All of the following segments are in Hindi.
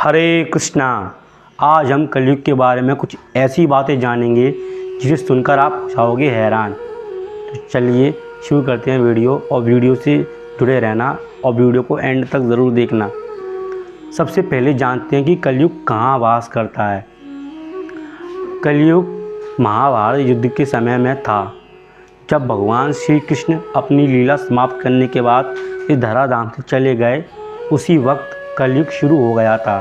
हरे कृष्णा। आज हम कलयुग के बारे में कुछ ऐसी बातें जानेंगे जिसे सुनकर आप हो जाओगे हैरान। तो चलिए शुरू करते हैं वीडियो, और वीडियो से जुड़े रहना और वीडियो को एंड तक ज़रूर देखना। सबसे पहले जानते हैं कि कलयुग कहाँ वास करता है। कलयुग महाभारत युद्ध के समय में था, जब भगवान श्री कृष्ण अपनी लीला समाप्त करने के बाद इस धराधाम से चले गए। उसी वक्त कलयुग शुरू हो गया था।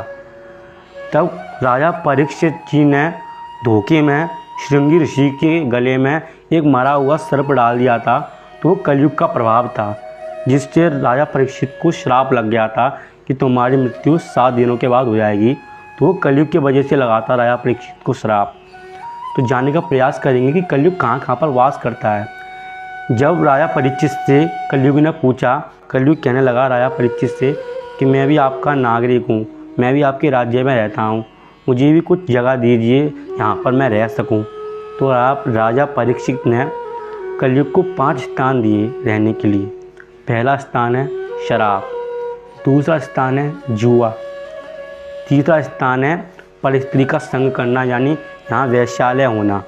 तब राजा परीक्षित जी ने धोखे में श्रृंगी ऋषि के गले में एक मरा हुआ सर्प डाल दिया था। तो वो कलयुग का प्रभाव था, जिससे राजा परीक्षित को श्राप लग गया था कि तुम्हारी मृत्यु 7 दिनों के बाद हो जाएगी। तो वो कलयुग की वजह से लगाता राजा परीक्षित को श्राप। तो जानने का प्रयास करेंगे कि कलयुग कहाँ कहाँ पर वास करता है। जब राजा परीक्षित से कलयुग ने पूछा, कलयुग कहने लगा राजा परीक्षित से कि मैं भी आपका नागरिक हूँ, मैं भी आपके राज्य में रहता हूँ, मुझे भी कुछ जगह दीजिए यहाँ पर मैं रह सकूँ। तो आप राजा परीक्षित ने कलयुग को 5 स्थान दिए रहने के लिए। पहला स्थान है शराब, दूसरा स्थान है जुआ, तीसरा स्थान है परस्त्री का संग करना यानी यहाँ वैश्यालय होना,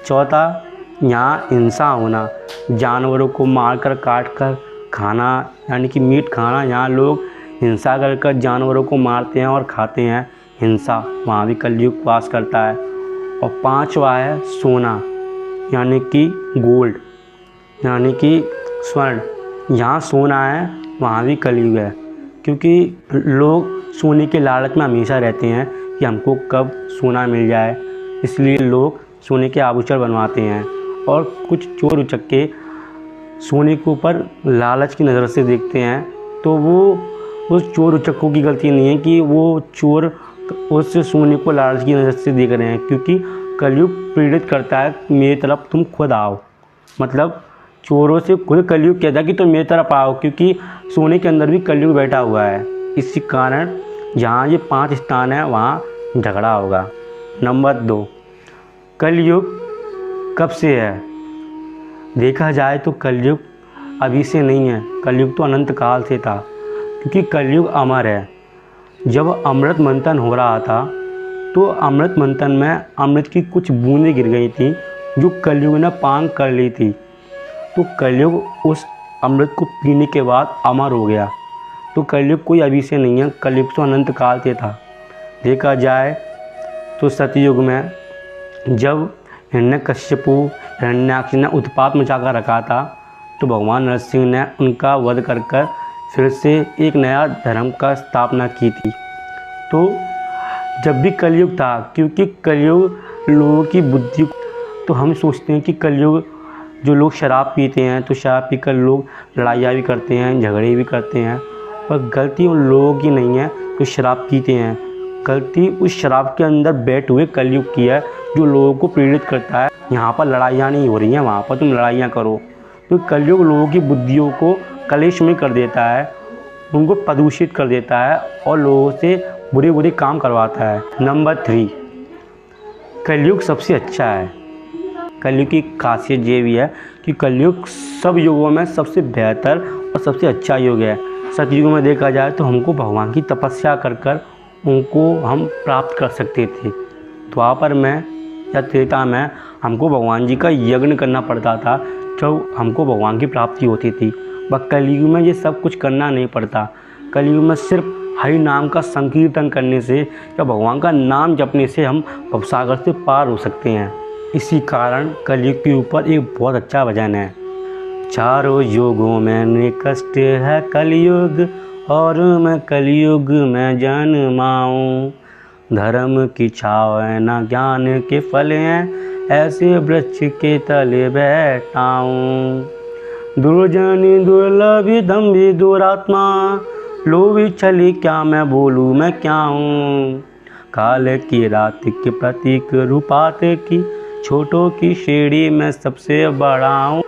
चौथा यहाँ हिंसा होना, जानवरों को मारकर काट कर खाना यानी कि मीट खाना। यहाँ लोग हिंसा कर जानवरों को मारते हैं और खाते हैं, हिंसा, वहाँ भी कलयुग वास करता है। और 5वां है सोना यानी कि गोल्ड यानी कि स्वर्ण, यहाँ सोना है वहाँ भी कलयुग है। क्योंकि लोग सोने के लालच में हमेशा रहते हैं कि हमको कब सोना मिल जाए, इसलिए लोग सोने के आभूषण बनवाते हैं। और कुछ चोर उचक्के सोने के ऊपर लालच की नज़र से देखते हैं, तो वो उस चोर उचक्कों की गलती नहीं है कि वो चोर उस सोने को लालच की नज़र से देख रहे हैं। क्योंकि कलयुग प्रेरित करता है मेरी तरफ तुम खुद आओ, मतलब चोरों से खुद कलयुग कहता है कि तुम मेरी तरफ आओ, क्योंकि सोने के अंदर भी कलयुग बैठा हुआ है। इसी कारण जहाँ ये 5 स्थान है वहाँ झगड़ा होगा। नंबर 2, कलयुग कब से है। देखा जाए तो कलयुग अभी से नहीं है, कलयुग तो अनंत काल से था। क्योंकि कलयुग अमर है। जब अमृत मंथन हो रहा था तो अमृत मंथन में अमृत की कुछ बूंदें गिर गई थी जो कलयुग ने पान कर ली थी। तो कलयुग उस अमृत को पीने के बाद अमर हो गया। तो कलयुग कोई अभी से नहीं है, कलयुग तो अनंत काल से था। देखा जाए तो सतयुग में जब हिरण्यकश्यपु हिरण्याक्ष ने उत्पात मचा कर रखा था, तो भगवान नरसिंह ने उनका वध कर फिर से एक नया धर्म का स्थापना की थी। तो जब भी कलयुग था, क्योंकि कलयुग लोगों की बुद्धि, तो हम सोचते हैं कि कलयुग जो लोग शराब पीते हैं, तो शराब पीकर लोग लड़ाइयाँ भी करते हैं, झगड़े भी करते हैं। पर गलती उन लोगों की नहीं है जो शराब पीते हैं, गलती उस शराब के अंदर बैठे हुए कलयुग की है जो लोगों को प्रेरित करता है यहाँ पर लड़ाइयाँ नहीं हो रही हैं, वहाँ पर तुम लड़ाइयाँ करो। तो कलयुग लोगों की बुद्धियों को कलेश में कर देता है, उनको प्रदूषित कर देता है और लोगों से बुरे बुरे काम करवाता है। नंबर 3, कलयुग सबसे अच्छा है। कलयुग की खासियत ये भी है कि कलयुग सब युगों में सबसे बेहतर और सबसे अच्छा युग है। सतयुग में देखा जाए तो हमको भगवान की तपस्या कर उनको हम प्राप्त कर सकते थे। द्वापर में या त्रेता में हमको भगवान जी का यज्ञ करना पड़ता था, जब हमको भगवान की प्राप्ति होती थी। बस कलयुग में ये सब कुछ करना नहीं पड़ता। कलयुग में सिर्फ हरि नाम का संकीर्तन करने से या भगवान का नाम जपने से हम भवसागर से पार हो सकते हैं। इसी कारण कलयुग के ऊपर एक बहुत अच्छा भजन है। चारों युगों में कष्ट है कलयुग, और मैं कलयुग में जन्माऊं। धर्म की छाव है ना ज्ञान के फल हैं, ऐसे वृक्ष के तले बैठाऊं। दुर्जनी दुर्लभ दम्भी दुरात्मा, लोभी छली क्या मैं बोलूँ मैं क्या हूँ। काल की रात के प्रतीक रूपात की, छोटों की श्रेणी में सबसे बड़ा हूँ।